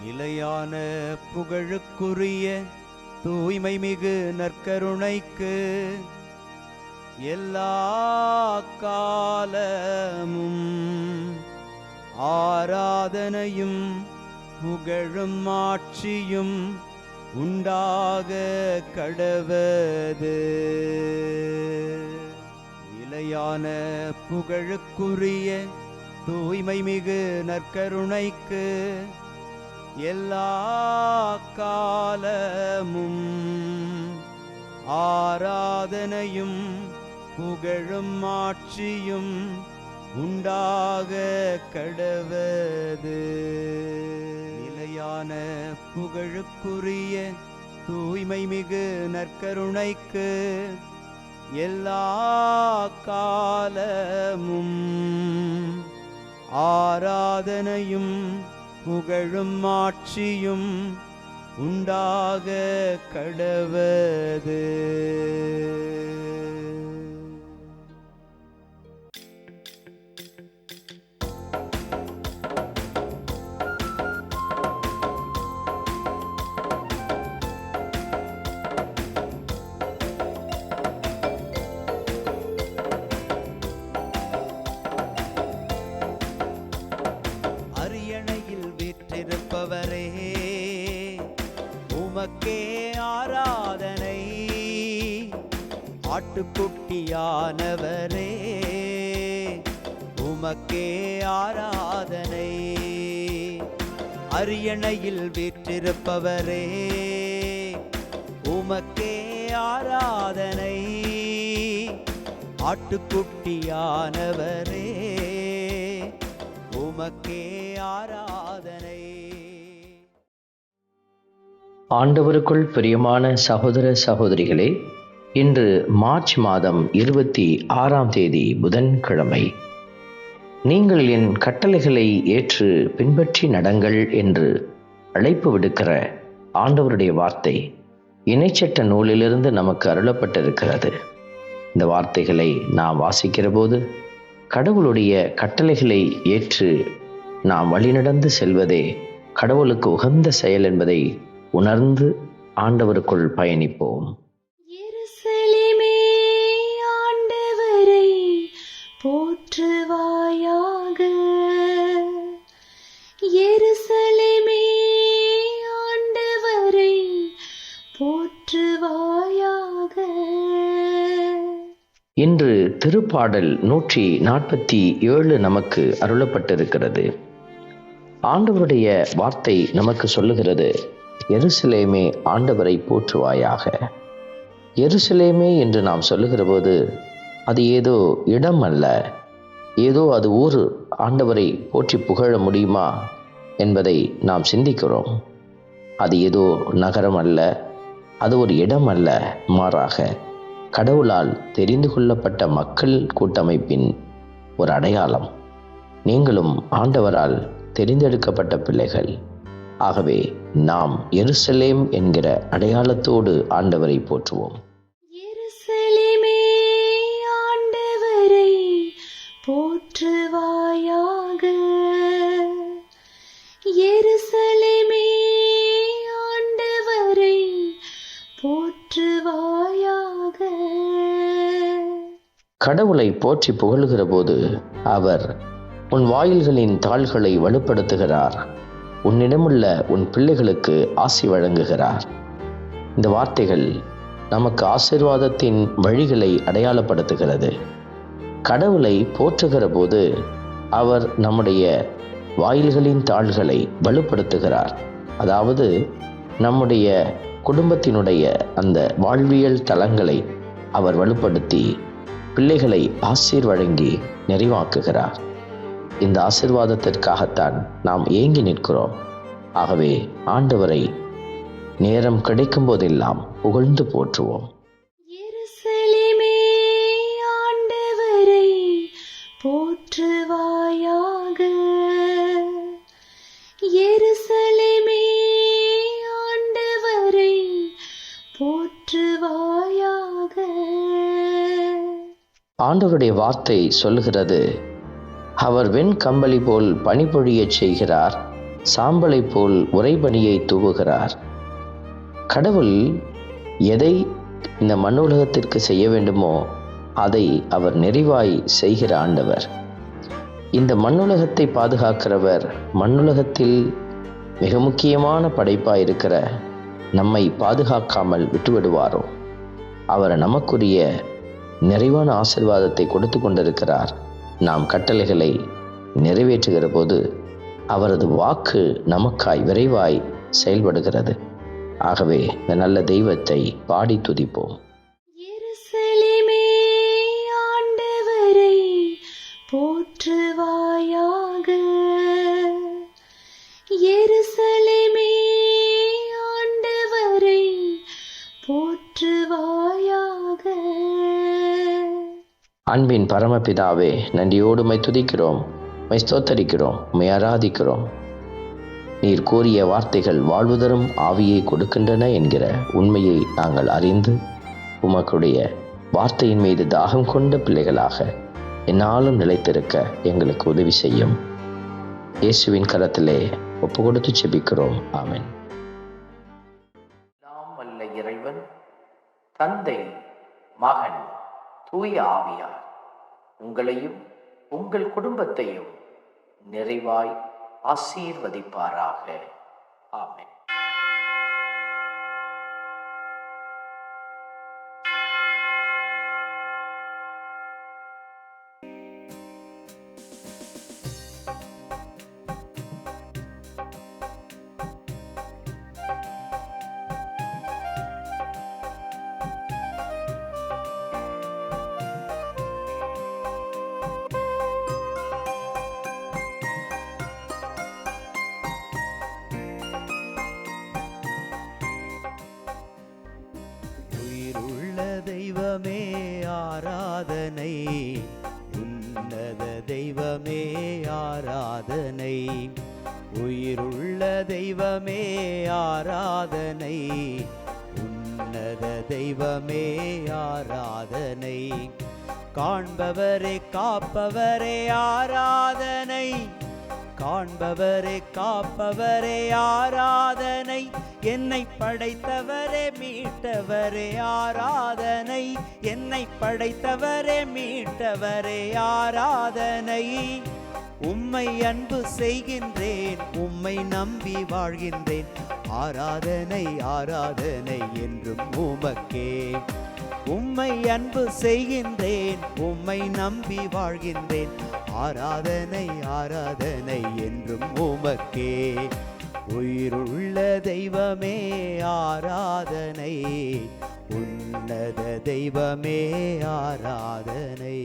நிலையான புகழுக்குரிய தூய்மை மிகு நற்கருணைக்கு எல்லா காலமும் ஆராதனையும் புகழும் ஆட்சியும் உண்டாக கடவது. நிலையான புகழுக்குரிய தூய்மை மிகு நற்கருணைக்கு எல்லா காலமும் ஆராதனையும் புகழும் ஆட்சியும் உண்டாக கடவது. நிலையான புகழுக்குரிய தூய்மை மிகு நற்கருணைக்கு எல்லா காலமும் ஆராதனையும் புகழும் ஆட்சியும் உண்டாக கடவது. அரியணையில் வீற்றிருப்பவரே, உமக்கே ஆராதனை. ஆட்டுக்குட்டியானவரே, உமக்கே ஆராதனை. அரியணையில் வீற்றிருப்பவரே, உமக்கே ஆராதனை. ஆட்டுக்குட்டியானவரே, உமக்கே ஆராதனை. ஆண்டவருக்குள் பிரியமான சகோதர சகோதரிகளே, இன்று மார்ச் மாதம் 26ஆம் தேதி புதன்கிழமை. நீங்கள் என் கட்டளைகளை ஏற்று பின்பற்றி நடங்கள் என்று அழைப்பு விடுக்கிற ஆண்டவருடைய வார்த்தை இணைச்சட்ட நூலிலிருந்து நமக்கு அருளப்பட்டிருக்கிறது. இந்த வார்த்தைகளை நாம் வாசிக்கிற போது கடவுளுடைய கட்டளைகளை ஏற்று நாம் வழிநடந்து செல்வதே கடவுளுக்கு உகந்த செயல் என்பதை உணர்ந்து ஆண்டவருக்குள் பயணிப்போம். எருசலேமே ஆண்டவரை போற்றுவாயாக. எருசலேமே ஆண்டவரை போற்றுவாயாக. இன்று திருப்பாடல் 147 நமக்கு அருளப்பட்டிருக்கிறது. ஆண்டவருடைய வார்த்தை நமக்கு சொல்லுகிறது, எருசலேமே ஆண்டவரை போற்றுவாயாக. எருசலேமே என்று நாம் சொல்லுகிற போது அது ஏதோ இடம் அல்ல, ஏதோ அது ஊர் ஆண்டவரை போற்றி புகழ முடியுமா என்பதை நாம் சிந்திக்கிறோம். அது ஏதோ நகரம் அல்ல, அது ஒரு இடம் அல்ல, மாறாக கடவுளால் தெரிந்து கொள்ளப்பட்ட மக்கள் கூட்டமைப்பின் ஒரு அடையாளம். நீங்களும் ஆண்டவரால் தெரிந்தெடுக்கப்பட்ட பிள்ளைகள். ஆகவே நாம் எருசலேம் என்கிற அடையாளத்தோடு ஆண்டவரை போற்றுவோம். எருசலேமே ஆண்டவரை போற்றுவாயாக. எருசலேமே ஆண்டவரை போற்றுவாயாக. கடவுளை போற்றி புகழுகிற போது அவர் உன் வாயில்களின் தாள்களை வலுப்படுத்துகிறார், உன்னிடமுள்ள உன் பிள்ளைகளுக்கு ஆசி வழங்குகிறார். இந்த வார்த்தைகள் நமக்கு ஆசீர்வாதத்தின் வழிகளை அடையாளப்படுத்துகிறது. கடவுளை போற்றுகிற போது அவர் நம்முடைய வாயில்களின் தாள்களை வலுப்படுத்துகிறார். அதாவது நம்முடைய குடும்பத்தினுடைய அந்த வாழ்வியல் தளங்களை அவர் வலுப்படுத்தி பிள்ளைகளை ஆசீர் வழங்கி நிறைவாக்குகிறார். இந்த ஆசீர்வாதத்திற்காகத்தான் நாம் ஏங்கி நிற்கிறோம். ஆகவே ஆண்டவரை நேரம் கிடைக்கும் போதெல்லாம் புகழ்ந்து போற்றுவோம். எருசலேமே ஆண்டவரை போற்றுவாயாக. எருசலேமே ஆண்டவரை போற்றுவாயாக. ஆண்டவருடைய வார்த்தை சொல்லுகிறது, அவர் வெண்கம்பளி போல் பனிபொழியச் செய்கிறார், சாம்பலைப் போல் உறைபனியை தூவுகிறார். கடவுள் எதை இந்த மண்ணுலகத்திற்கு செய்ய வேண்டுமோ அதை அவர் நிறைவாய் செய்கிற ஆண்டவர். இந்த மண்ணுலகத்தை பாதுகாக்கிறவர் மண்ணுலகத்தில் மிக முக்கியமான படைப்பாய் இருக்கிற நம்மை பாதுகாக்காமல் விட்டுவிடுவாரோ? அவர் நமக்குரிய நிறைவான ஆசீர்வாதத்தை கொடுத்து கொண்டிருக்கிறார். நாம் கட்டளைகளை நிறைவேற்றுகிற போது அவரது வாக்கு நமக்காய் விரைவாய் செயல்படுகிறது. ஆகவே இந்த நல்ல தெய்வத்தை பாடி துதிப்போம். எருசலேமே ஆண்டவரை போற்றுவாயாக. எருசலேமே ஆண்டவரை போற்றுவாயாக. அன்பின் பரமபிதாவே, நன்றியோடு உம்மை துதிக்கிறோம், உம்மை ஸ்தோத்தரிக்கிறோம், உம்மை ஆராதிக்கிறோம். நீர் கூறிய வார்த்தைகள் வாழ்வுதரும் ஆவியை கொடுக்கின்றன என்கிற உண்மையை நாங்கள் அறிந்து உமக்குடைய வார்த்தையின் மீது தாகம் கொண்ட பிள்ளைகளாக என்னாலும் நிலைத்திருக்க எங்களுக்கு உதவி செய்யும். இயேசுவின் கரத்திலே ஒப்பு கொடுத்து செபிக்கிறோம். ஆமென். நாம் வல்ல இறைவன் தந்தை, மகன், தூய ஆவியார் உங்களையும் உங்கள் குடும்பத்தையும் நிறைவாய் ஆசீர்வதிப்பாராக. ஆமென். உயிருள்ள தெய்வமே ஆராதனை, உன்னத தெய்வமே ஆராதனை. உயிருள்ள தெய்வமே ஆராதனை, உன்னத தெய்வமே ஆராதனை. காண்பவரே காப்பவரே ஆராதனை, காண்பவரே காப்பவரே ஆராதனை. என்னை படைத்தவரே மீட்டவரே ஆராதனை, என்னை படைத்தவரே மீட்டவரே ஆராதனை. உம்மை அன்பு செய்கின்றேன், உம்மை நம்பி வாழ்கின்றேன். ஆராதனை ஆராதனை என்றும் உமக்கே. உம்மை அன்பு செய்கின்றேன், உம்மை நம்பி வாழ்கின்றேன். ஆராதனை ஆராதனை என்றும் உமக்கே. உயிருள்ள தெய்வமே ஆராதனை, உன்னத தெய்வமே ஆராதனை.